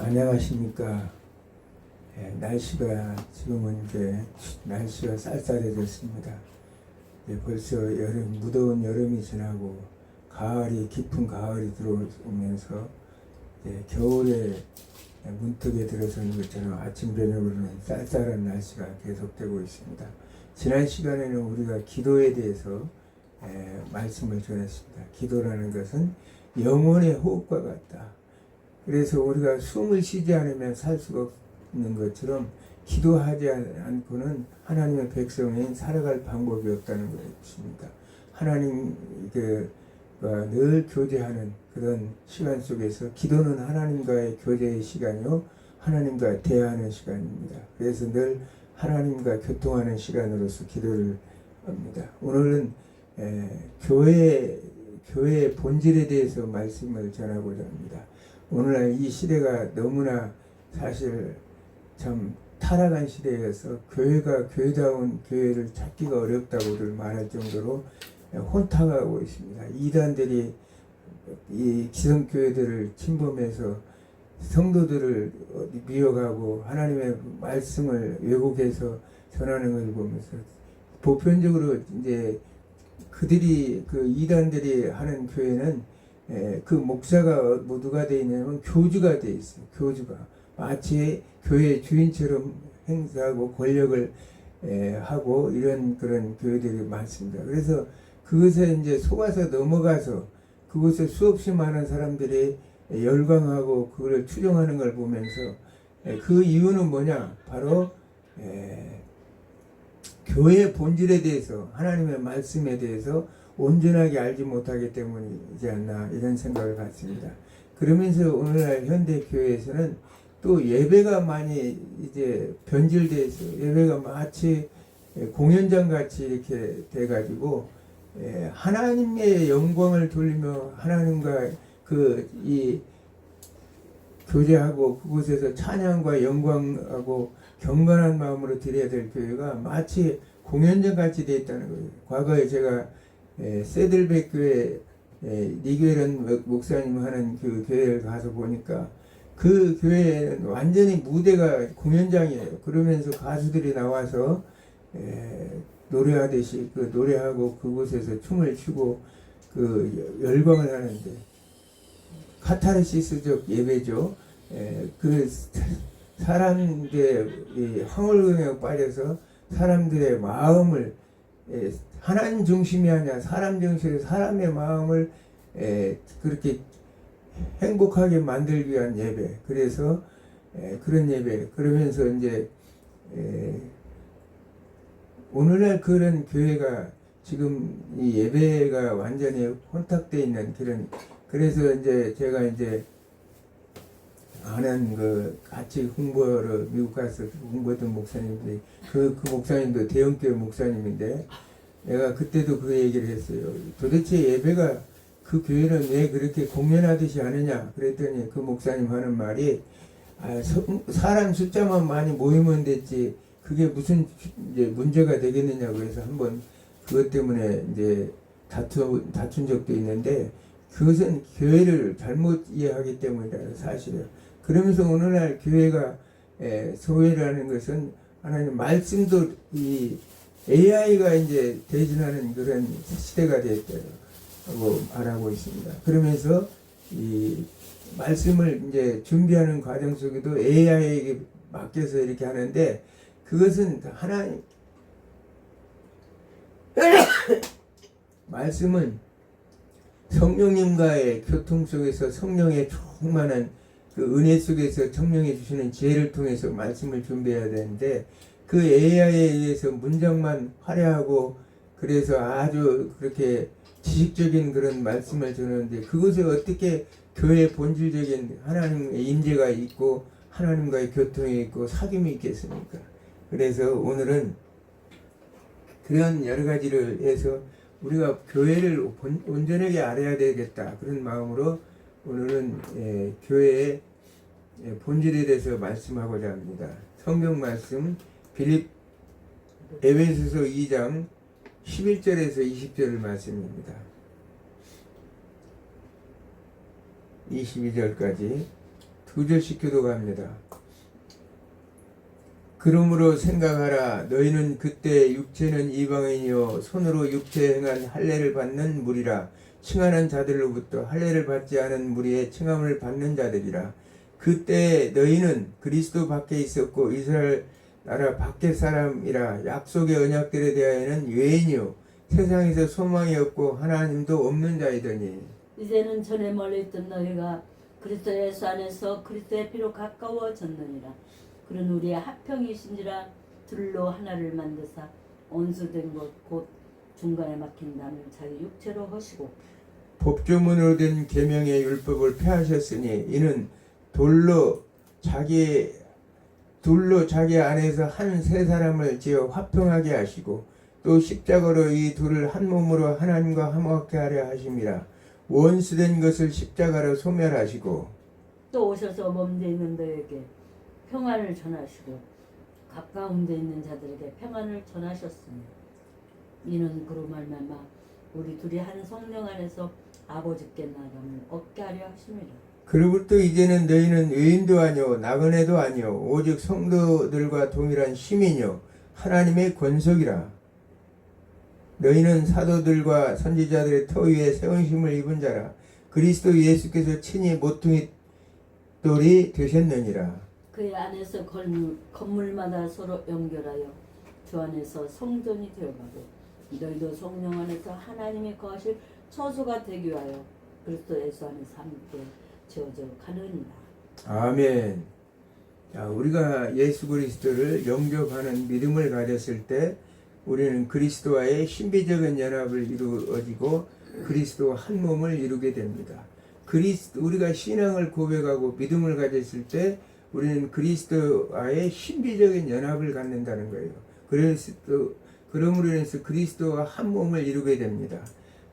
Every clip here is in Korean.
안녕하십니까. 날씨가 지금은 이제 날씨가 쌀쌀해졌습니다. 벌써 여름, 무더운 여름이 지나고 가을이 깊은 가을이 들어오면서 겨울에 문턱에 들어서는 것처럼 아침 저녁으로는 쌀쌀한 날씨가 계속되고 있습니다. 지난 시간에는 우리가 기도에 대해서 말씀을 전했습니다. 기도라는 것은 영혼의 호흡과 같다. 그래서 우리가 숨을 쉬지 않으면 살 수가 없는 것처럼 기도하지 않고는 하나님의 백성이 살아갈 방법이 없다는 것입니다. 하나님과 늘 교제하는 그런 시간 속에서 기도는 하나님과의 교제의 시간이요, 하나님과 대화하는 시간입니다. 그래서 늘 하나님과 교통하는 시간으로서 기도를 합니다. 오늘은 교회의 본질에 대해서 말씀을 전하고자 합니다. 오늘날 이 시대가 너무나 사실 참 타락한 시대여서 교회가 교회다운 교회를 찾기가 어렵다고들 말할 정도로 혼탁하고 있습니다. 이단들이 이 기성교회들을 침범해서 성도들을 미워하고 하나님의 말씀을 왜곡해서 전하는 것을 보면서 보편적으로 이제 그들이 그 이단들이 하는 교회는 그 목사가 누가 되어 있냐면 교주가 되어 있어요. 교주가 마치 교회 주인처럼 행사하고 권력을 하고 이런 그런 교회들이 많습니다. 그래서 그것에 이제 속아서 넘어가서 그곳에 수없이 많은 사람들이 열광하고 그걸 추종하는 걸 보면서 그 이유는 뭐냐? 바로 교회의 본질에 대해서 하나님의 말씀에 대해서 온전하게 알지 못하기 때문이지 않나 이런 생각을 갖습니다. 그러면서 오늘날 현대 교회에서는 또 예배가 많이 이제 변질되어 있어요. 예배가 마치 공연장 같이 이렇게 돼가지고 하나님의 영광을 돌리며 하나님과 이 교제하고 그곳에서 찬양과 영광하고 경건한 마음으로 드려야 될 교회가 마치 공연장 같이 되어 있다는 거예요. 과거에 제가 세들백 교회 니게런 목사님 하는 그 교회를 가서 보니까 그 교회는 완전히 무대가 공연장이에요. 그러면서 가수들이 나와서 노래하듯이 그 노래하고 그곳에서 춤을 추고 그 열광을 하는데 카타르시스적 예배죠. 그 사람들의 황홀경에 빠져서 사람들의 마음을 하나님 중심이 아니라 사람 중심으로 사람의 마음을 그렇게 행복하게 만들기 위한 예배. 그래서 그런 예배. 그러면서 이제 오늘날 그런 교회가 지금 이 예배가 완전히 혼탁되어 있는 그런. 그래서 이제 제가 이제 아는 그 같이 홍보를 미국 가서 홍보했던 목사님들이 그 목사님도 대형교회 목사님인데 내가 그때도 그 얘기를 했어요. 도대체 예배가 그 교회는 왜 그렇게 공연하듯이 하느냐 그랬더니 그 목사님 하는 말이 사람 숫자만 많이 모이면 됐지 그게 무슨 이제 문제가 되겠느냐고 해서 한번 그것 때문에 이제 다툰 적도 있는데 그것은 교회를 잘못 이해하기 때문이다 사실이에요. 그러면서 오늘날 교회가 소외라는 것은 하나님 말씀도 이 AI가 이제 대신하는 그런 시대가 됐다고 말하고 있습니다. 그러면서 이 말씀을 이제 준비하는 과정 속에도 AI에게 맡겨서 이렇게 하는데 그것은 하나님 말씀은 성령님과의 교통 속에서 성령의 충만한 그 은혜 속에서 성령이 주시는 지혜를 통해서 말씀을 준비해야 되는데 그 AI에 의해서 문장만 화려하고 그래서 아주 그렇게 지식적인 그런 말씀을 전하는데 그것에 어떻게 교회의 본질적인 하나님의 임재가 있고 하나님과의 교통이 있고 사귐이 있겠습니까? 그래서 오늘은 그런 여러 가지를 해서 우리가 교회를 온전하게 알아야 되겠다 그런 마음으로 오늘은 교회의 본질에 대해서 말씀하고자 합니다. 성경 말씀 에베소서 2장 11절에서 20절 2절씩 교도갑니다. 그러므로 생각하라. 너희는 그때 육체는 이방인이요 손으로 육체에 행한 할례를 받는 무리라. 칭하는 자들로부터 할례를 받지 않은 무리의 칭함을 받는 자들이라. 그때 너희는 그리스도 밖에 있었고 이스라엘 나라 밖의 사람이라. 약속의 언약들에 대하여는 외인이요 세상에서 소망이 없고 하나님도 없는 자이더니 이제는 전에 멀리 있던 너희가 그리스도 예수 안에서 그리스도의 피로 가까워졌느니라. 그런 우리의 합평이신지라. 둘로 하나를 만드사 온수된 것 곧 중간에 막힌 담을 자기 육체로 허시고 법조문으로 된 계명의 율법을 폐하셨으니 이는 둘로 자기 안에서 한 세 사람을 지어 화평하게 하시고 또 십자가로 이 둘을 한 몸으로 하나님과 화목하게 하려 하심이라. 원수된 것을 십자가로 소멸하시고 또 오셔서 먼데 있는 너에게 평안을 전하시고 가까운 데 있는 자들에게 평안을 전하셨으니 이는 그로 말미암아 우리 둘이 한 성령 안에서 아버지께 나감을 얻게 하려 하심이라. 그로부터 이제는 너희는 외인도 아니요 나그네도 아니요 오직 성도들과 동일한 시민이요 하나님의 권속이라. 너희는 사도들과 선지자들의 터 위에 세운심을 입은 자라. 그리스도 예수께서 친히 모퉁이 돌이 되셨느니라. 그의 안에서 건물마다 서로 연결하여 주 안에서 성전이 되어가고 너희도 성령 안에서 하나님이 거하실 처소가 되기 위하여 그리스도 예수 안에서 함께 지어져 가느니라. 아멘. 자, 우리가 예수 그리스도를 영접하는 믿음을 가졌을 때 우리는 그리스도와의 신비적인 연합을 이루어지고 그리스도와 한 몸을 이루게 됩니다. 우리가 신앙을 고백하고 믿음을 가졌을 때 우리는 그리스도와의 신비적인 연합을 갖는다는 거예요. 그러므로 인해서 그리스도와 한 몸을 이루게 됩니다.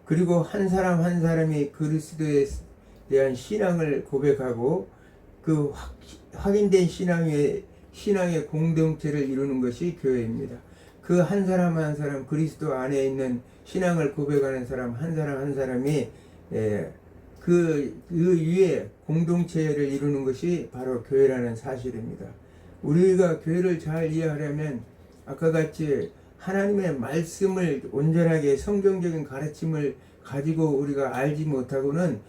그리고 한 사람 한 사람이 그리스도에 대한 신앙을 고백하고 그 확인된 신앙의 공동체를 이루는 것이 교회입니다. 그 한 사람 한 사람 그리스도 안에 있는 신앙을 고백하는 사람 한 사람이 그 위에 공동체를 이루는 것이 바로 교회라는 사실입니다. 우리가 교회를 잘 이해하려면 아까 같이 하나님의 말씀을 온전하게 성경적인 가르침을 가지고 우리가 알지 못하고는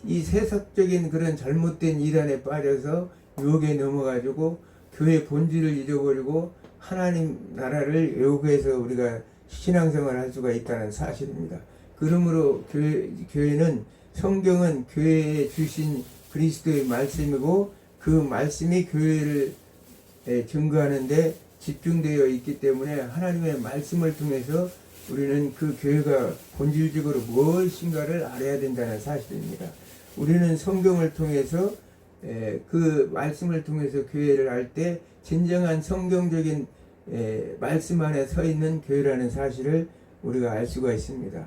이 세속적인 그런 잘못된 이단에 빠져서 유혹에 넘어가지고 교회 본질을 잊어버리고 하나님 나라를 외국에서 우리가 신앙생활을 할 수가 있다는 사실입니다. 그러므로 교회는 성경은 교회에 주신 그리스도의 말씀이고 그 말씀이 교회를 증거하는데 집중되어 있기 때문에 하나님의 말씀을 통해서 우리는 그 교회가 본질적으로 무엇인가를 알아야 된다는 사실입니다. 우리는 성경을 통해서 그 말씀을 통해서 교회를 할 때 진정한 성경적인 말씀 안에 서 있는 교회라는 사실을 우리가 알 수가 있습니다.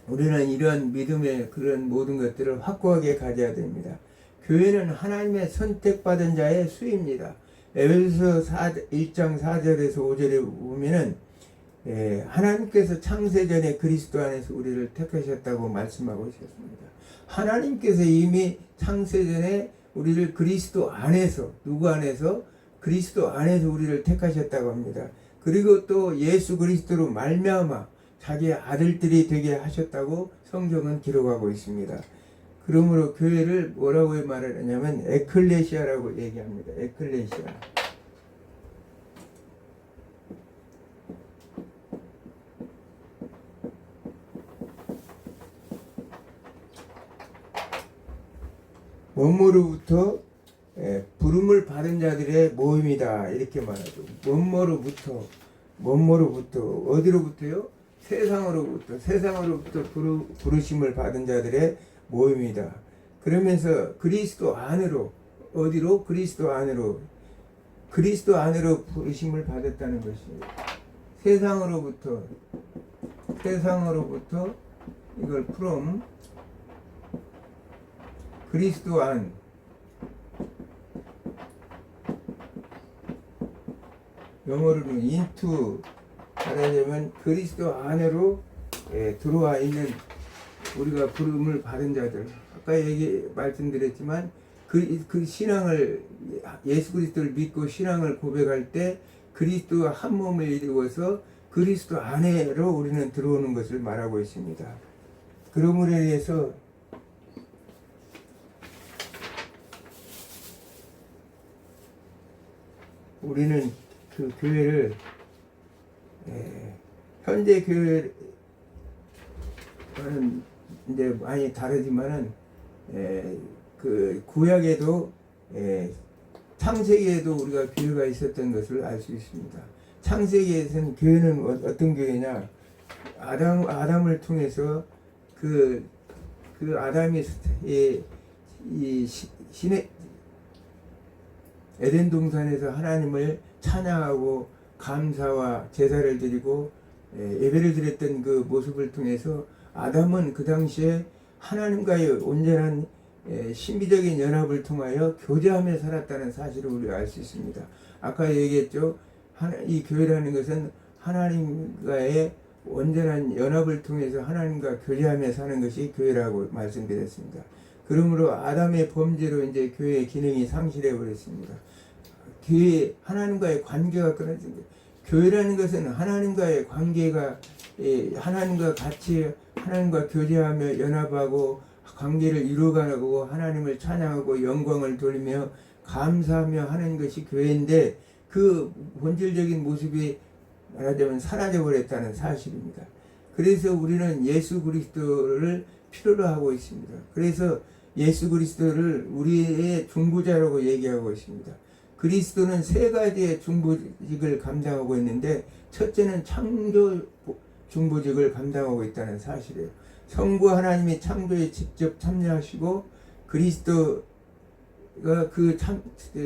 우리는 이런 믿음의 그런 모든 것들을 확고하게 가져야 됩니다. 교회는 하나님의 선택받은 자의 수입니다. 에베소서 1장 4절에서 5절에 보면은 하나님께서 창세전에 그리스도 안에서 우리를 택하셨다고 말씀하고 있었습니다. 하나님께서 이미 창세전에 우리를 그리스도 안에서 누구 안에서? 그리스도 안에서 우리를 택하셨다고 합니다. 그리고 또 예수 그리스도로 말미암아 자기의 아들들이 되게 하셨다고 성경은 기록하고 있습니다. 그러므로 교회를 뭐라고 말하냐면 에클레시아라고 얘기합니다. 에클레시아. 뭐뭐로부터 부름을 받은 자들의 모임이다 이렇게 말하죠. 뭐뭐로부터 어디로부터요? 세상으로부터 부르심을 받은 자들의 모임이다. 그러면서 그리스도 안으로 어디로? 그리스도 안으로 부르심을 받았다는 것입니다. 세상으로부터 이걸 from 그리스도 안 영어로는 into 말하자면 그리스도 안으로 들어와 있는 우리가 부름을 받은 자들 아까 말씀드렸지만 그 신앙을 예수 그리스도를 믿고 신앙을 고백할 때 그리스도와 한 몸을 이루어서 그리스도 안에로 우리는 들어오는 것을 말하고 있습니다. 그러므로 인해서 우리는 그 교회를 현대 교회는 이제 많이 다르지만은 그 구약에도 창세기에도 우리가 교회가 있었던 것을 알 수 있습니다. 창세기에서는 교회는 어떤 교회냐? 아담을 통해서 그 아담이 이 신의 에덴 동산에서 하나님을 찬양하고 감사와 제사를 드리고 예배를 드렸던 그 모습을 통해서 아담은 그 당시에 하나님과의 온전한 신비적인 연합을 통하여 교제하며 살았다는 사실을 우리가 알 수 있습니다. 아까 얘기했죠. 이 교회라는 것은 하나님과의 온전한 연합을 통해서 하나님과 교제하며 사는 것이 교회라고 말씀드렸습니다. 그러므로 아담의 범죄로 이제 교회의 기능이 상실해 버렸습니다. 교회 하나님과의 관계가 끊어진 거예요. 교회라는 것은 하나님과의 관계가 하나님과 같이 하나님과 교제하며 연합하고 관계를 이루어가고 하나님을 찬양하고 영광을 돌리며 감사하며 하는 것이 교회인데 그 본질적인 모습이 말하자면 사라져 버렸다는 사실입니다. 그래서 우리는 예수 그리스도를 필요로 하고 있습니다. 그래서 예수 그리스도를 우리의 중보자라고 얘기하고 있습니다. 그리스도는 세 가지의 중보직을 감당하고 있는데 첫째는 창조 중보직을 감당하고 있다는 사실이에요. 성부 하나님이 창조에 직접 참여하시고 그리스도가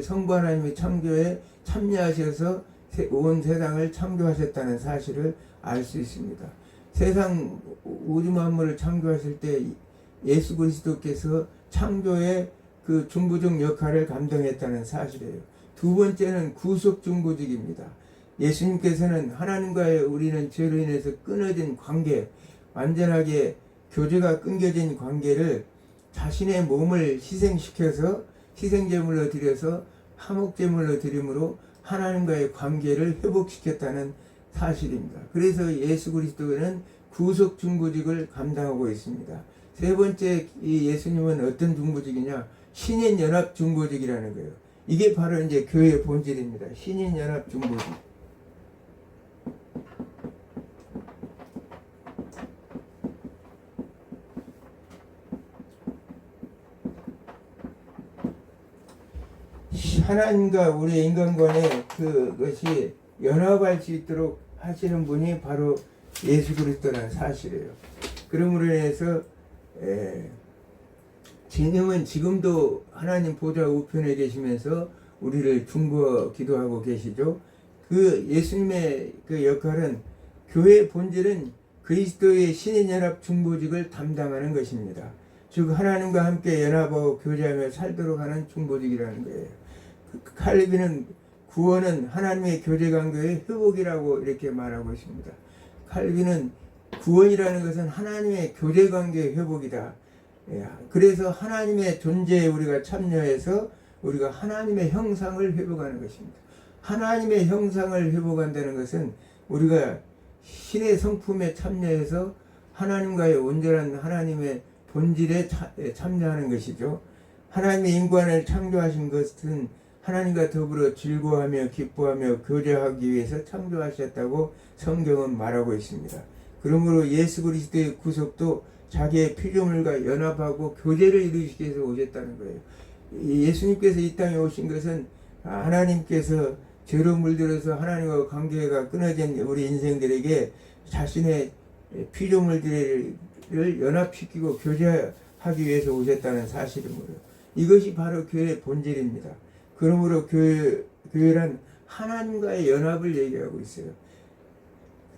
성부 하나님의 창조에 참여하셔서 온 세상을 창조하셨다는 사실을 알 수 있습니다. 세상 우주 만물을 창조하실 때 예수 그리스도께서 창조의 그 중보적 역할을 감당했다는 사실이에요. 두 번째는 구속 중보직입니다. 예수님께서는 하나님과의 우리는 죄로 인해서 끊어진 관계, 완전하게 교제가 끊겨진 관계를 자신의 몸을 희생시켜서 희생제물로 드려서 화목제물로 드림으로 하나님과의 관계를 회복시켰다는 사실입니다. 그래서 예수 그리스도는 구속 중보직을 감당하고 있습니다. 세 번째 이 예수님은 어떤 중보직이냐? 신인 연합 중보직이라는 거예요. 이게 바로 이제 교회의 본질입니다. 신인 연합 중보직. 하나님과 우리 인간 간의 그것이 연합할 수 있도록 하시는 분이 바로 예수 그리스도라는 사실이에요. 그러므로 인해서 지금도 하나님 보좌 우편에 계시면서 우리를 중보 기도하고 계시죠. 그 예수님의 그 역할은 교회의 본질은 그리스도의 신인 연합 중보직을 담당하는 것입니다. 즉 하나님과 함께 연합하고 교제하며 살도록 하는 중보직이라는 거예요. 칼빈은 구원은 하나님의 교제 관계의 회복이라고 이렇게 말하고 있습니다. 칼빈은 구원이라는 것은 하나님의 교제 관계의 회복이다. 그래서 하나님의 존재에 우리가 참여해서 우리가 하나님의 형상을 회복하는 것입니다. 하나님의 형상을 회복한다는 것은 우리가 신의 성품에 참여해서 하나님과의 온전한 하나님의 본질에 참여하는 것이죠. 하나님의 인간을 창조하신 것은 하나님과 더불어 즐거워하며 기뻐하며 교제하기 위해서 창조하셨다고 성경은 말하고 있습니다. 그러므로 예수 그리스도의 구속도 자기의 피조물과 연합하고 교제를 이루시기 위해서 오셨다는 거예요. 예수님께서 이 땅에 오신 것은 하나님께서 죄로 물들어서 하나님과 관계가 끊어진 우리 인생들에게 자신의 피조물들을 연합시키고 교제하기 위해서 오셨다는 사실이므로 이것이 바로 교회의 본질입니다. 그러므로 교회란 하나님과의 연합을 얘기하고 있어요.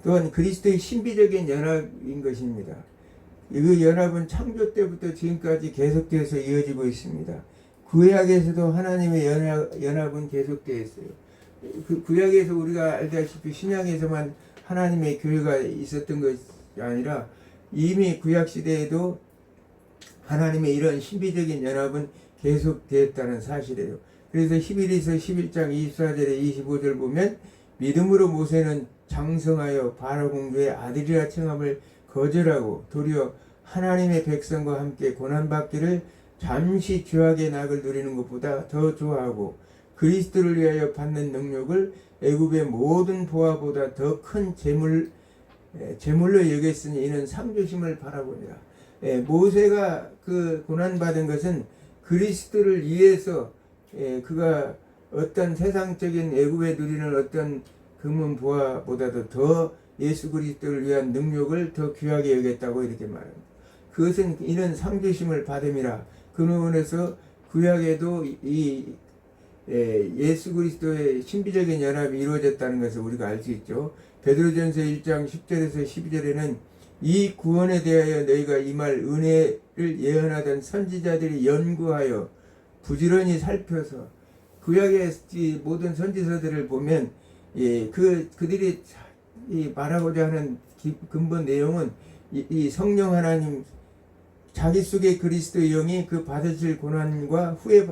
또한 그리스도의 신비적인 연합인 것입니다. 이 연합은 창조 때부터 지금까지 계속돼서 이어지고 있습니다. 구약에서도 하나님의 연합은 계속되어 있어요. 그 구약에서 우리가 알다시피 신약에서만 하나님의 교회가 있었던 것이 아니라 이미 구약 시대에도 하나님의 이런 신비적인 연합은 계속되었다는 사실이에요. 그래서 히브리서 11장 24절에 25절 보면 믿음으로 모세는 장성하여 바로 공주의 아들이라 칭함을 거절하고 도리어 하나님의 백성과 함께 고난받기를 잠시 죄악의 낙을 누리는 것보다 더 좋아하고 그리스도를 위하여 받는 능력을 애굽의 모든 보화보다 더 큰 재물로 여겼으니 이는 상조심을 바라보니라. 모세가 그 고난받은 것은 그리스도를 위해서 그가 어떤 세상적인 애굽에 누리는 어떤 금은 보화보다도 더 예수 그리스도를 위한 능력을 더 귀하게 여겼다고 이렇게 말합니다. 그것은 이는 상조심을 받음이라. 그 부분에서 구약에도 이 예수 그리스도의 신비적인 연합이 이루어졌다는 것을 우리가 알 수 있죠. 베드로전서 1장 10절에서 12절에는 이 구원에 대하여 너희가 이 말 은혜를 예언하던 선지자들이 연구하여 부지런히 살펴서 구약의 모든 선지서들을 보면 그들이 말하고자 하는 근본 내용은 이 성령 하나님 자기 속에 그리스도의 영이 그 받으실 고난과 후에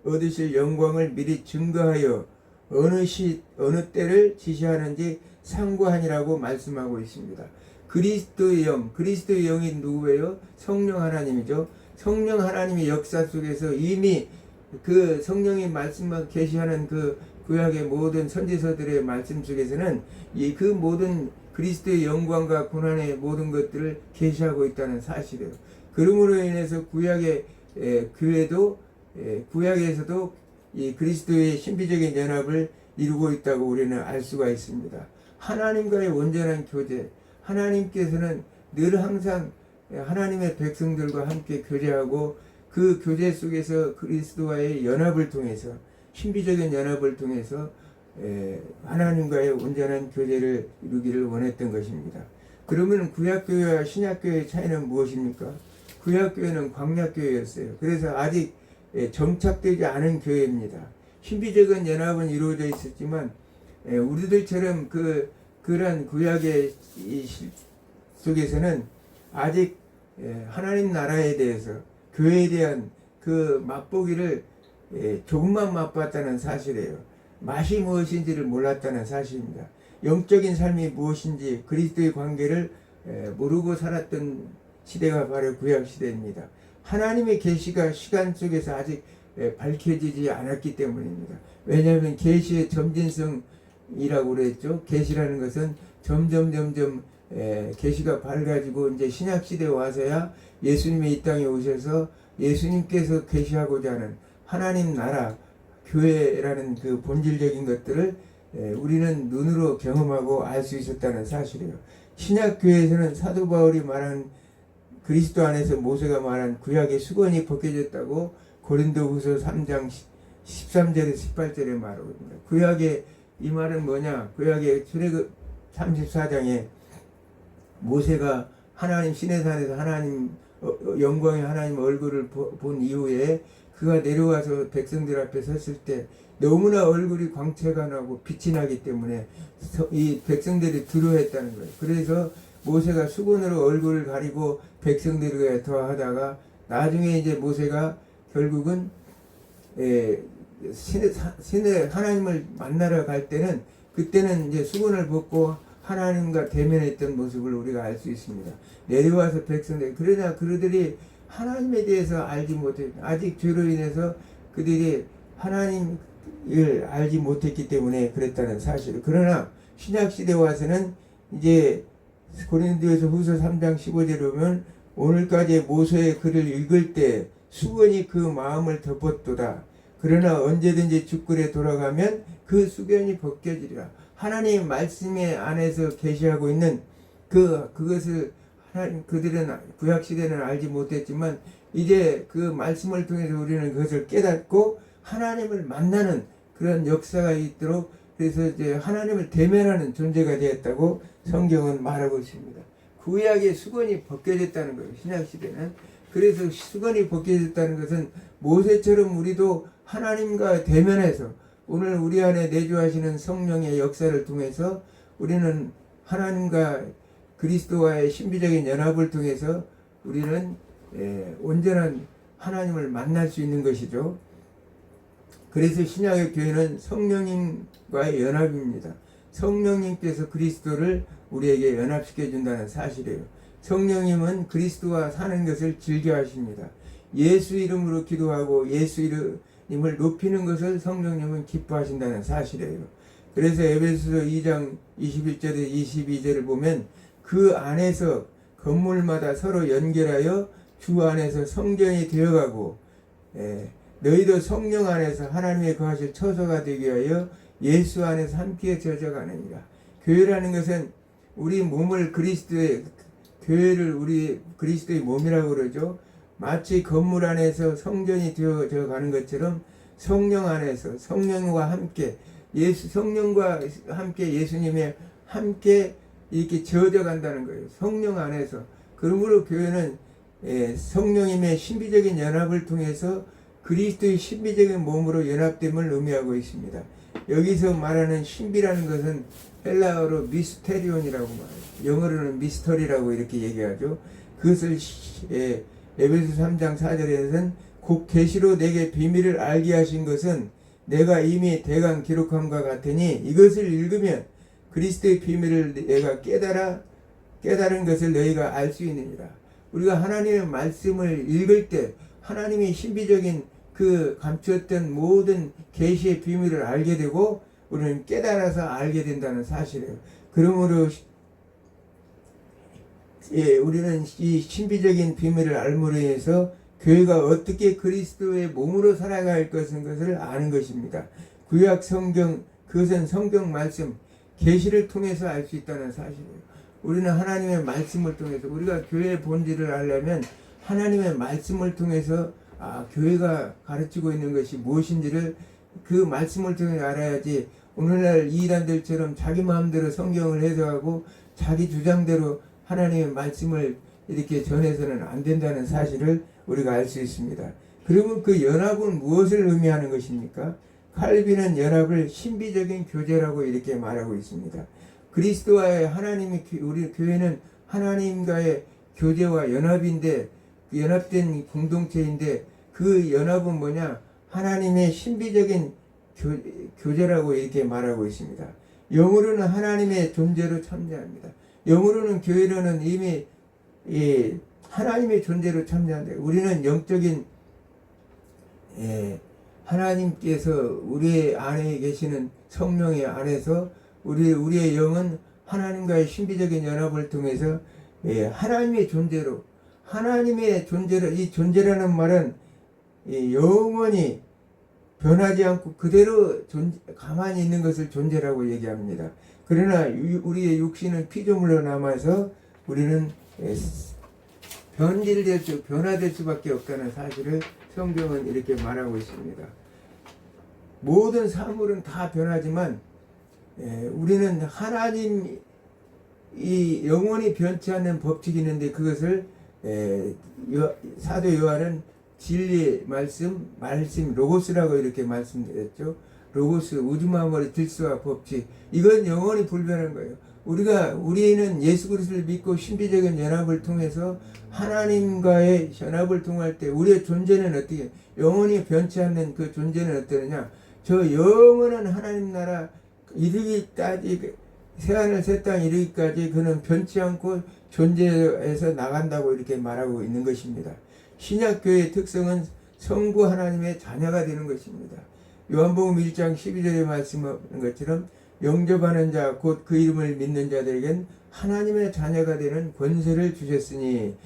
얻으실 영광을 미리 증거하여 어느 시 어느 때를 지시하는지 상고하니라고 말씀하고 있습니다. 그리스도의 영이 누구예요? 성령 하나님이죠. 성령 하나님의 역사 속에서 이미 그 성령이 말씀만 계시하는 그 구약의 모든 선지서들의 말씀 속에서는 그 모든 그리스도의 영광과 고난의 모든 것들을 계시하고 있다는 사실이에요. 그러므로 인해서 구약의 교회도 구약에서도 이 그리스도의 신비적인 연합을 이루고 있다고 우리는 알 수가 있습니다. 하나님과의 온전한 교제, 하나님께서는 늘 항상 하나님의 백성들과 함께 교제하고 그 교제 속에서 그리스도와의 연합을 통해서 신비적인 연합을 통해서 하나님과의 온전한 교제를 이루기를 원했던 것입니다. 그러면 구약교회와 신약교회의 차이는 무엇입니까? 구약교회는 광야교회였어요. 그래서 아직 정착되지 않은 교회입니다. 신비적인 연합은 이루어져 있었지만 우리들처럼 그런 구약의 속에서는 아직 하나님 나라에 대해서 교회에 대한 그 맛보기를 조금만 맛봤다는 사실이에요. 맛이 무엇인지를 몰랐다는 사실입니다. 영적인 삶이 무엇인지 그리스도의 관계를 모르고 살았던 시대가 바로 구약 시대입니다. 하나님의 계시가 시간 속에서 아직 밝혀지지 않았기 때문입니다. 왜냐하면 계시의 점진성이라고 그랬죠. 계시라는 것은 점점 계시가 밝아지고 이제 신약 시대에 와서야 예수님이 이 땅에 오셔서 예수님께서 계시하고자 하는 하나님 나라 교회라는 그 본질적인 것들을 우리는 눈으로 경험하고 알 수 있었다는 사실이에요. 신약 교회에서는 사도 바울이 말한 그리스도 안에서 모세가 말한 구약의 수건이 벗겨졌다고 고린도후서 3장 13절에서 18절에 말하고 있습니다. 구약의 이 말은 뭐냐? 구약의 출애굽 34장에 모세가 하나님 시내산에서 하나님 영광의 하나님 얼굴을 본 이후에 그가 내려와서 백성들 앞에 섰을 때 너무나 얼굴이 광채가 나고 빛이 나기 때문에 이 백성들이 두려워했다는 거예요. 그래서 모세가 수건으로 얼굴을 가리고 백성들에게 더하다가 나중에 이제 모세가 결국은 신의 하나님을 만나러 갈 때는 그때는 이제 수건을 벗고 하나님과 대면했던 모습을 우리가 알 수 있습니다. 내려와서 백성들 그러나 그들이 하나님에 대해서 알지 못해 아직 죄로 인해서 그들이 하나님을 알지 못했기 때문에 그랬다는 사실. 그러나 신약 시대 와서는 이제 고린도에서 후서 3장 15절에 보면 오늘까지 모세의 글을 읽을 때 수건이 그 마음을 덮었도다. 그러나 언제든지 주글에 돌아가면 그 수건이 벗겨지리라. 하나님 말씀의 안에서 계시하고 있는 그것을 그들은 구약 시대는 알지 못했지만 이제 그 말씀을 통해서 우리는 그것을 깨닫고 하나님을 만나는 그런 역사가 있도록 그래서 이제 하나님을 대면하는 존재가 되었다고 성경은 말하고 있습니다. 구약의 수건이 벗겨졌다는 거예요. 신약 시대는. 그래서 수건이 벗겨졌다는 것은 모세처럼 우리도 하나님과 대면해서 오늘 우리 안에 내주하시는 성령의 역사를 통해서 우리는 하나님과 그리스도와의 신비적인 연합을 통해서 우리는 온전한 하나님을 만날 수 있는 것이죠. 그래서 신약의 교회는 성령님과의 연합입니다. 성령님께서 그리스도를 우리에게 연합시켜 준다는 사실이에요. 성령님은 그리스도와 사는 것을 즐겨 하십니다. 예수 이름으로 기도하고 예수 이름을 높이는 것을 성령님은 기뻐하신다는 사실이에요. 그래서 에베소서 2장 21절에 22절을 보면 그 안에서 건물마다 서로 연결하여 주 안에서 성전이 되어가고 너희도 성령 안에서 하나님의 거하실 처소가 되기 위하여 예수 안에서 함께 젖어가느니라. 교회라는 것은 우리 몸을 교회를 우리 그리스도의 몸이라고 그러죠. 마치 건물 안에서 성전이 되어져 가는 것처럼 성령 안에서 성령과 함께 성령과 함께 예수님의 함께 이렇게 젖어 간다는 거예요. 성령 안에서. 그러므로 교회는 성령님의 신비적인 연합을 통해서 그리스도의 신비적인 몸으로 연합됨을 의미하고 있습니다. 여기서 말하는 신비라는 것은 헬라어로 미스테리온이라고 말해요. 영어로는 미스터리라고 이렇게 얘기하죠. 그것을 에베소 3장 4절에서는 곧 계시로 내게 비밀을 알게 하신 것은 내가 이미 대강 기록함과 같으니 이것을 읽으면 그리스도의 비밀을 내가 깨달은 것을 너희가 알 수 있느니라. 우리가 하나님의 말씀을 읽을 때 하나님의 신비적인 그 감추었던 모든 계시의 비밀을 알게 되고 우리는 깨달아서 알게 된다는 사실이에요. 그러므로 우리는 이 신비적인 비밀을 알므로 해서 교회가 어떻게 그리스도의 몸으로 살아갈 것을 아는 것입니다. 구약 성경, 그것은 성경 말씀, 계시를 통해서 알 수 있다는 사실이에요. 우리는 하나님의 말씀을 통해서 우리가 교회의 본질을 알려면 하나님의 말씀을 통해서 교회가 가르치고 있는 것이 무엇인지를 그 말씀을 통해 알아야지 오늘날 이단들처럼 자기 마음대로 성경을 해석하고 자기 주장대로 하나님의 말씀을 이렇게 전해서는 안 된다는 사실을 우리가 알 수 있습니다. 그러면 그 연합은 무엇을 의미하는 것입니까? 칼빈은 연합을 신비적인 교제라고 이렇게 말하고 있습니다. 그리스도와의 우리 교회는 하나님과의 교제와 연합인데 연합된 공동체인데 그 연합은 뭐냐? 하나님의 신비적인 교제라고 이렇게 말하고 있습니다. 영어로는 하나님의 존재로 참여합니다. 영어로는 교회로는 이미 하나님의 존재로 참여한다. 우리는 영적인 하나님께서 우리 안에 계시는 성령의 안에서 우리의 영은 하나님과의 신비적인 연합을 통해서 하나님의 존재로 이 존재라는 말은 영원히 변하지 않고 그대로 가만히 있는 것을 존재라고 얘기합니다. 그러나 우리의 육신은 피조물로 남아서 우리는 변화될 수밖에 없다는 사실을 성경은 이렇게 말하고 있습니다. 모든 사물은 다 변하지만 우리는 하나님 이 영원히 변치 않는 법칙이 있는데 그것을 사도 요한은 진리의 말씀 로고스라고 이렇게 말씀드렸죠. 로고스 우주만물의 질서와 법칙 이건 영원히 불변한 거예요. 우리는 예수 그리스도를 믿고 신비적인 연합을 통해서 하나님과의 연합을 통할 때 우리의 존재는 어떻게 영원히 변치 않는 그 존재는 어떠느냐? 저 영원한 하나님 나라 이르기까지 새하늘 새 땅 이르기까지 그는 변치 않고 존재해서 나간다고 이렇게 말하고 있는 것입니다. 신약교회의 특성은 성부 하나님의 자녀가 되는 것입니다. 요한복음 1장 12절에 말씀하는 것처럼 영접하는 자 곧 그 이름을 믿는 자들에겐 하나님의 자녀가 되는 권세를 주셨으니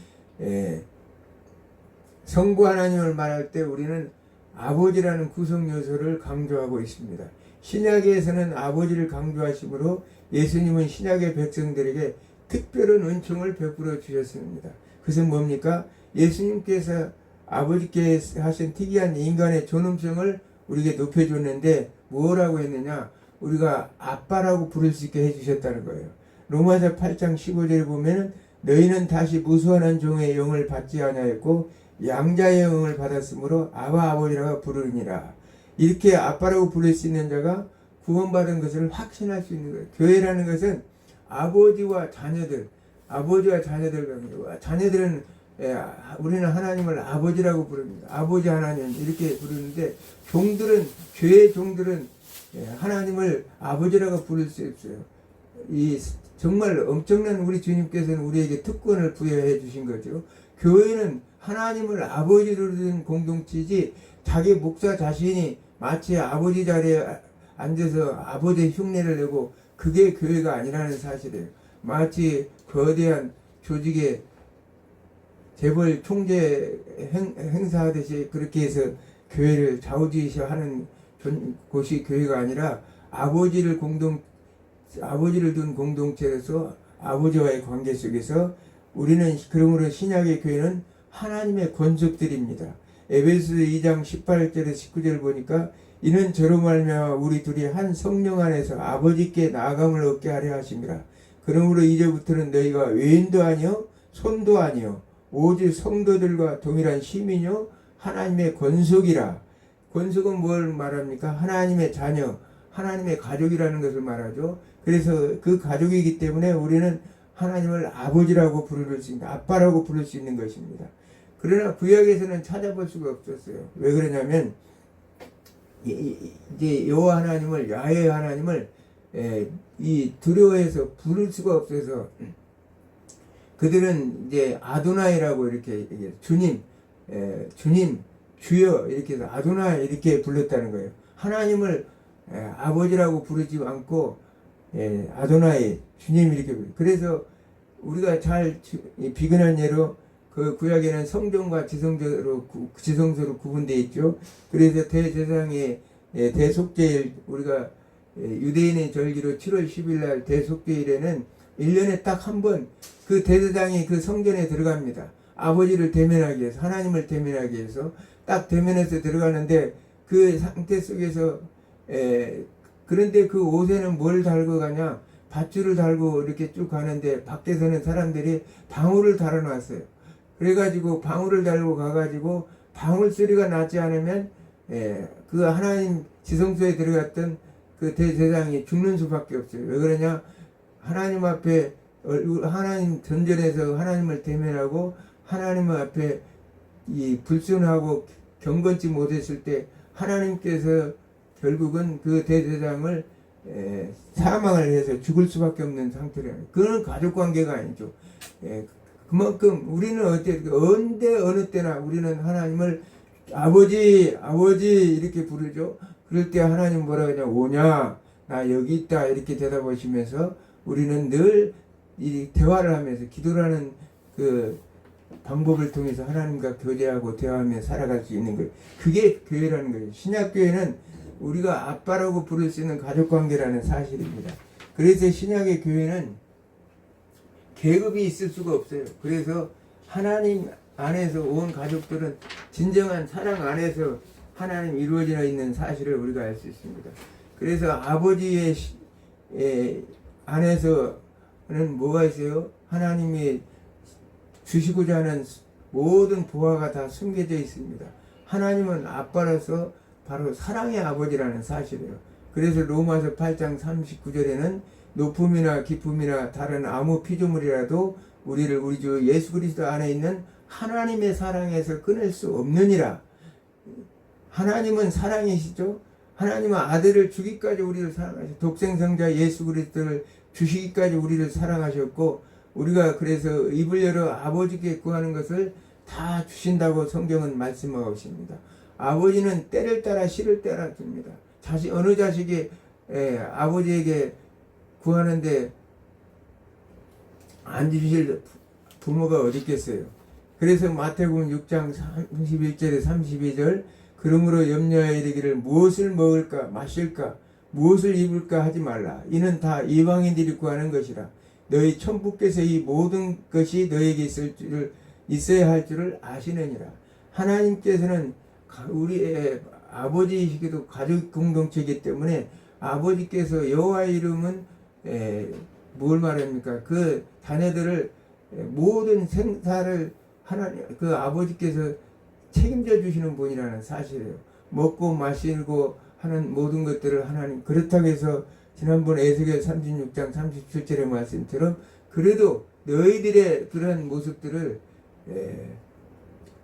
성부 하나님을 말할 때 우리는 아버지라는 구성 요소를 강조하고 있습니다. 신약에서는 아버지를 강조하시므로 예수님은 신약의 백성들에게 특별한 은총을 베풀어 주셨습니다. 그것은 뭡니까? 예수님께서 아버지께 하신 특이한 인간의 존엄성을 우리에게 높여줬는데 뭐라고 했느냐? 우리가 아빠라고 부를 수 있게 해주셨다는 거예요. 로마서 8장 15절에 보면 너희는 다시 무수한 종의 영을 받지 아니하였고 양자의 영을 받았으므로 아바 아버지라고 부르니라. 이렇게 아빠라고 부를 수 있는 자가 구원받은 것을 확신할 수 있는 거예요. 교회라는 것은 아버지와 자녀들 자녀들은 우리는 하나님을 아버지라고 부릅니다. 아버지 하나님 이렇게 부르는데 종들은 죄의 종들은 하나님을 아버지라고 부를 수 없어요. 이 정말 엄청난 우리 주님께서는 우리에게 특권을 부여해 주신 거죠. 교회는 하나님을 아버지로 둔 공동체지 자기 목사 자신이 마치 아버지 자리에 앉아서 아버지의 흉내를 내고 그게 교회가 아니라는 사실이에요. 마치 거대한 조직의 재벌 총재 행사하듯이 그렇게 해서 교회를 좌우지시하는 곳이 교회가 아니라 아버지를 둔 공동체로서 아버지와의 관계 속에서 우리는 그러므로 신약의 교회는 하나님의 권속들입니다. 에베소 2장 18절에서 19절 보니까 이는 저로 말미암아 우리 둘이 한 성령 안에서 아버지께 나아감을 얻게 하려 하심이라. 그러므로 이제부터는 너희가 외인도 아니요 손도 아니요 오직 성도들과 동일한 시민요 하나님의 권속이라. 권속은 뭘 말합니까? 하나님의 자녀, 하나님의 가족이라는 것을 말하죠. 그래서 그 가족이기 때문에 우리는 하나님을 아버지라고 부를 수 있는, 아빠라고 부를 수 있는 것입니다. 그러나 구약에서는 찾아볼 수가 없었어요. 왜 그러냐면 이제 여호와 하나님을, 야훼 하나님을 이 두려워해서 부를 수가 없어서 그들은 이제 아도나이라고 이렇게 얘기해요. 주님, 주여 이렇게 해서 아도나이 이렇게 불렀다는 거예요. 하나님을 아버지라고 부르지 않고 아도나이, 주님 이렇게 불러요. 그래서 우리가 잘 비근한 예로 그 구약에는 성전과 지성소로 구분되어 있죠. 그래서 대제사장의 대속죄일, 우리가 유대인의 절기로 7월 10일 날 대속죄일에는 1년에 딱 한 번 그 대제사장이 그 성전에 들어갑니다. 아버지를 대면하기 위해서, 하나님을 대면하기 위해서 딱 대면해서 들어가는데 그 상태 속에서 그런데 그 옷에는 뭘 달고 가냐? 밧줄을 달고 이렇게 쭉 가는데 밖에서는 사람들이 방울을 달아놨어요. 그래가지고 방울을 달고 가가지고 방울 소리가 나지 않으면 그 하나님 지성소에 들어갔던 그 대제사장이 죽는 수밖에 없어요. 왜 그러냐? 하나님 앞에 하나님 전전에서 하나님을 대면하고 하나님 앞에 이 불순하고 경건치 못했을 때 하나님께서 결국은 그 대제사장을 사망을 해서 죽을 수밖에 없는 상태로 해요. 그건 가족관계가 아니죠. 그만큼 우리는 언제 어느 때나 우리는 하나님을 아버지 이렇게 부르죠. 그럴 때 하나님 뭐라 그러냐? 오냐? 나 여기 있다 이렇게 대답하시면서 우리는 늘 이 대화를 하면서 기도를 하는 그 방법을 통해서 하나님과 교제하고 대화하며 살아갈 수 있는 거예요. 그게 교회라는 거예요. 신약교회는 우리가 아빠라고 부를 수 있는 가족관계라는 사실입니다. 그래서 신약의 교회는 계급이 있을 수가 없어요. 그래서 하나님 안에서 온 가족들은 진정한 사랑 안에서 하나님 이루어져 있는 사실을 우리가 알 수 있습니다. 그래서 아버지의 안에서는 뭐가 있어요? 하나님이 주시고자 하는 모든 보화가 다 숨겨져 있습니다. 하나님은 아빠로서 바로 사랑의 아버지라는 사실이에요. 그래서 로마서 8장 39절에는 높음이나 깊음이나 다른 아무 피조물이라도 우리를 우리 주 예수 그리스도 안에 있는 하나님의 사랑에서 끊을 수 없느니라. 하나님은 사랑이시죠. 하나님은 아들을 주기까지 우리를 사랑하셨고 독생성자 예수 그리스도를 주시기까지 우리를 사랑하셨고 우리가 그래서 입을 열어 아버지께 구하는 것을 다 주신다고 성경은 말씀하고 있습니다. 아버지는 때를 따라 시를 따라 줍니다. 어느 자식이 아버지에게 구하는데 안 주실 부모가 어디 있겠어요. 그래서 마태복음 6장 31절에 32절 그러므로 염려하여 이르기를 무엇을 먹을까 마실까 무엇을 입을까 하지 말라. 이는 다 이방인들이 구하는 것이라. 너희 천부께서 이 모든 것이 너에게 있어야 할 줄을 아시느니라. 하나님께서는 우리의 아버지이시기도 가족 공동체이기 때문에 아버지께서 여호와의 이름은 뭘 말합니까? 그 자녀들을 모든 생사를 하나님 그 아버지께서 책임져 주시는 분이라는 사실이에요. 먹고 마시고 하는 모든 것들을 하나님 그렇다고 해서 지난번 에스겔 36장 37절의 말씀처럼 그래도 너희들의 그런 모습들을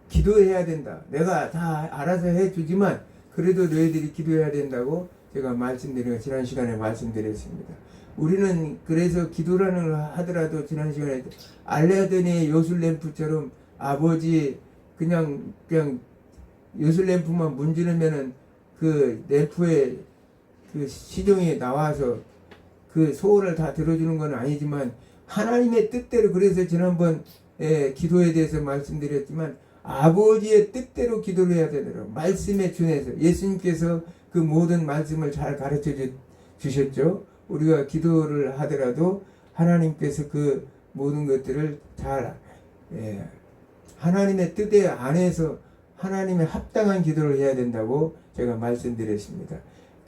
기도해야 된다. 내가 다 알아서 해주지만 그래도 너희들이 기도해야 된다고 제가 말씀드린 거 지난 시간에 말씀드렸습니다. 우리는 그래서 기도라는 걸 하더라도 지난 시간에 알레아드니 요술램프처럼 아버지 그냥 요술램프만 문지르면은 그 램프에 그 시종이 나와서 그 소원을 다 들어주는 건 아니지만 하나님의 뜻대로, 그래서 지난번 기도에 대해서 말씀드렸지만 아버지의 뜻대로 기도를 해야 되더라고요. 말씀에 준해서 예수님께서 그 모든 말씀을 잘 가르쳐 주셨죠. 우리가 기도를 하더라도 하나님께서 그 모든 것들을 잘 하나님의 뜻에 안에서 하나님의 합당한 기도를 해야 된다고 제가 말씀드렸습니다.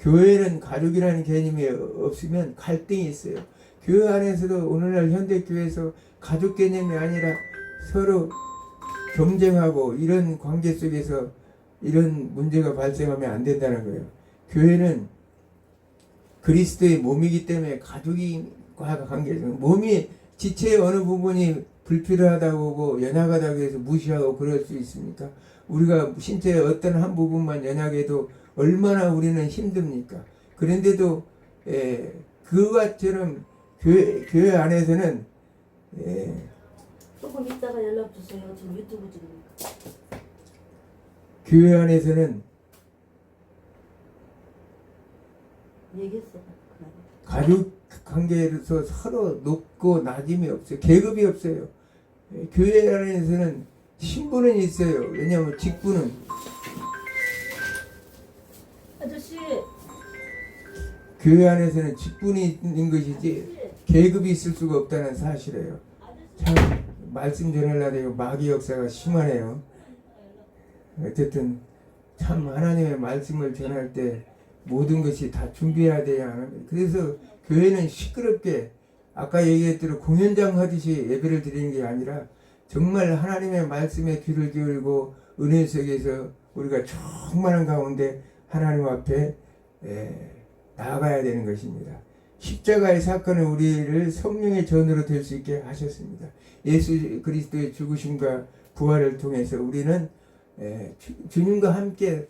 교회는 가족이라는 개념이 없으면 갈등이 있어요. 교회 안에서도 오늘날 현대교회에서 가족 개념이 아니라 서로 경쟁하고 이런 관계 속에서 이런 문제가 발생하면 안 된다는 거예요. 교회는 그리스도의 몸이기 때문에 가족과 관계에서 몸이 지체의 어느 부분이 불필요하다고 보고 연약하다고 해서 무시하고 그럴 수 있습니까? 우리가 신체의 어떤 한 부분만 연약해도 얼마나 우리는 힘듭니까? 그런데도 그것처럼 교회 안에서는 조금 이따가 연락 주세요. 지금 유튜브 찍으니까. 교회 안에서는 얘기했어. 가족 관계에서 서로 높고 낮음이 없어요. 계급이 없어요. 교회 안에서는 신분은 있어요. 왜냐하면 직분은 아저씨. 교회 안에서는 직분이 있는 것이지 계급이 있을 수가 없다는 사실이에요. 참 말씀 전하려고 마귀 역사가 심하네요. 어쨌든 참 하나님의 말씀을 전할 때 모든 것이 다 준비해야 돼야 하는. 그래서 교회는 시끄럽게 아까 얘기했대로 공연장 하듯이 예배를 드리는 게 아니라 정말 하나님의 말씀에 귀를 기울이고 은혜 속에서 우리가 충만한 가운데 하나님 앞에 나아가야 되는 것입니다. 십자가의 사건은 우리를 성령의 전으로 될 수 있게 하셨습니다. 예수 그리스도의 죽으심과 부활을 통해서 우리는 주님과 함께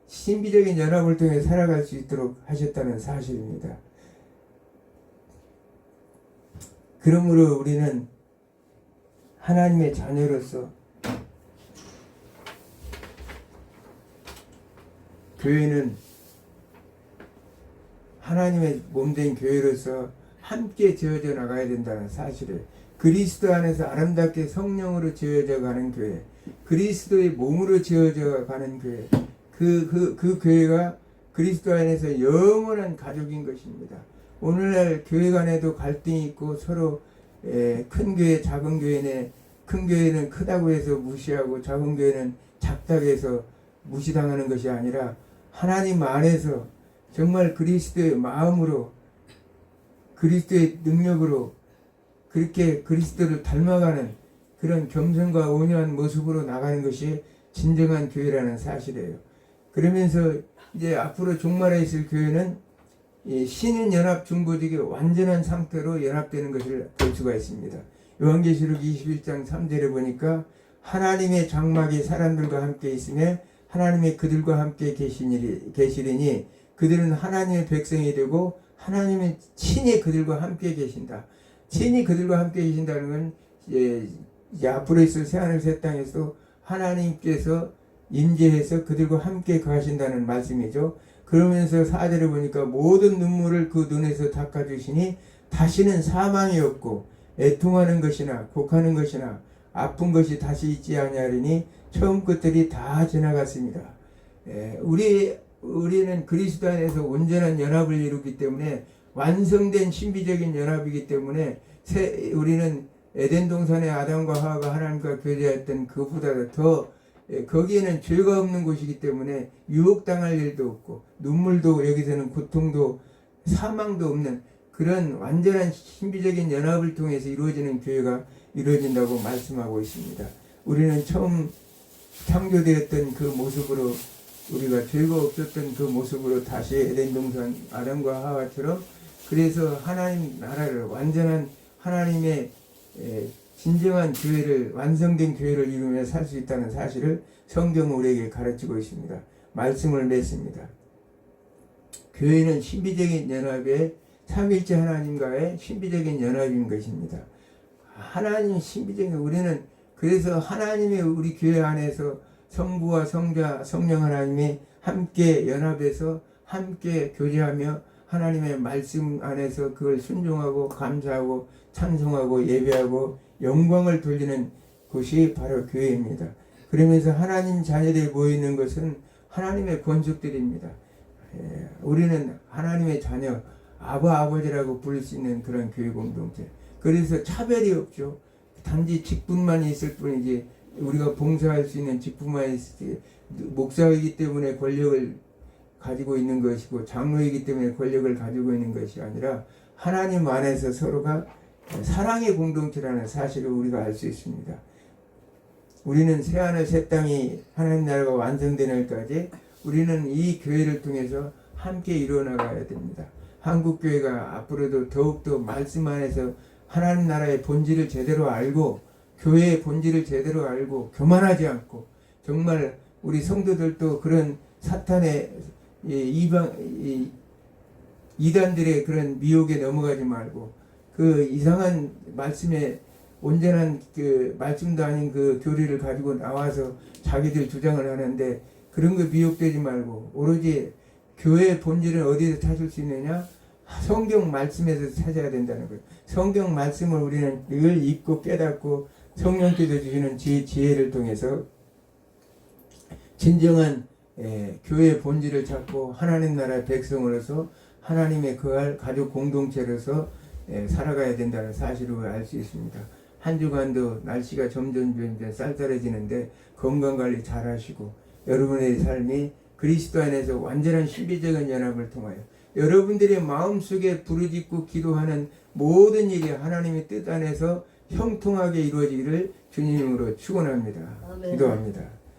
신비적인 연합을 통해 살아갈 수 있도록 하셨다는 사실입니다. 그러므로 우리는 하나님의 자녀로서 교회는 하나님의 몸된 교회로서 함께 지어져 나가야 된다는 사실을, 그리스도 안에서 아름답게 성령으로 지어져 가는 교회, 그리스도의 몸으로 지어져 가는 교회, 그 교회가 그리스도 안에서 영원한 가족인 것입니다. 오늘날 교회 간에도 갈등이 있고 서로 큰 교회, 작은 교회네, 큰 교회는 크다고 해서 무시하고 작은 교회는 작다고 해서 무시당하는 것이 아니라 하나님 안에서 정말 그리스도의 마음으로 그리스도의 능력으로 그렇게 그리스도를 닮아가는 그런 겸손과 온유한 모습으로 나가는 것이 진정한 교회라는 사실이에요. 그러면서 이제 앞으로 종말에 있을 교회는 신인 연합 중보직의 완전한 상태로 연합되는 것을 볼 수가 있습니다. 요한계시록 21장 3절에 보니까 하나님의 장막이 사람들과 함께 있으며 하나님의 그들과 함께 계시리니 그들은 하나님의 백성이 되고 하나님의 친히 그들과 함께 계신다. 친히 그들과 함께 계신다는 건 이제 앞으로 있을 새하늘 새 땅에서 하나님께서 임재해서 그들과 함께 거하신다는 말씀이죠. 그러면서 4절에 보니까 모든 눈물을 그 눈에서 닦아주시니 다시는 사망이 없고 애통하는 것이나 곡하는 것이나 아픈 것이 다시 있지 아니하리니 처음 것들이 다 지나갔습니다. 우리는 그리스도 안에서 온전한 연합을 이루기 때문에 완성된 신비적인 연합이기 때문에 우리는 에덴 동산의 아담과 하와가 하나님과 교제했던 그보다 더 거기에는 죄가 없는 곳이기 때문에 유혹당할 일도 없고 눈물도 여기서는 고통도 사망도 없는 그런 완전한 신비적인 연합을 통해서 이루어지는 교회가 이루어진다고 말씀하고 있습니다. 우리는 처음 창조되었던 그 모습으로 우리가 죄가 없었던 그 모습으로 다시 에덴 동산 아담과 하와처럼 그래서 하나님 나라를 완전한 하나님의 진정한 교회를 완성된 교회를 이루며 살 수 있다는 사실을 성경은 우리에게 가르치고 있습니다. 말씀을 맺습니다. 교회는 신비적인 연합의 삼일째 하나님과의 신비적인 연합인 것입니다. 하나님 신비적인 우리는 그래서 하나님의 우리 교회 안에서 성부와 성자 성령 하나님이 함께 연합해서 함께 교제하며 하나님의 말씀 안에서 그걸 순종하고 감사하고 찬송하고 예배하고 영광을 돌리는 곳이 바로 교회입니다. 그러면서 하나님 자녀들이 모이는 것은 하나님의 권속들입니다. 우리는 하나님의 자녀 아버지라고 부를 수 있는 그런 교회 공동체. 그래서 차별이 없죠. 단지 직분만 있을 뿐이지 우리가 봉사할 수 있는 직분만 있을 목사이기 때문에 권력을 가지고 있는 것이고 장로이기 때문에 권력을 가지고 있는 것이 아니라 하나님 안에서 서로가 사랑의 공동체라는 사실을 우리가 알 수 있습니다. 우리는 새하늘 새 땅이 하나님 나라가 완성되는 날까지 우리는 이 교회를 통해서 함께 이루어나가야 됩니다. 한국교회가 앞으로도 더욱더 말씀 안에서 하나님 나라의 본질을 제대로 알고 교회의 본질을 제대로 알고 교만하지 않고 정말 우리 성도들도 그런 사탄의 이단들의 그런 미혹에 넘어가지 말고 그 이상한 말씀에 온전한 그 말씀도 아닌 그 교리를 가지고 나와서 자기들 주장을 하는데 그런 거 미혹되지 말고 오로지 교회의 본질은 어디서 찾을 수 있느냐? 성경 말씀에서 찾아야 된다는 거예요. 성경 말씀을 우리는 늘 읽고 깨닫고 성령께서 주시는 지혜를 통해서 진정한 교회의 본질을 찾고 하나님 나라의 백성으로서 하나님의 거할 가족 공동체로서 살아가야 된다는 사실을 알 수 있습니다. 한 주간도 날씨가 점점 쌀쌀해지는데 건강관리 잘 하시고 여러분의 삶이 그리스도 안에서 완전한 신비적인 연합을 통하여 여러분들의 마음속에 부르짖고 기도하는 모든 일이 하나님의 뜻 안에서 형통하게 이루어지기를 주님으로 축원합니다. 아멘. 기도합니다.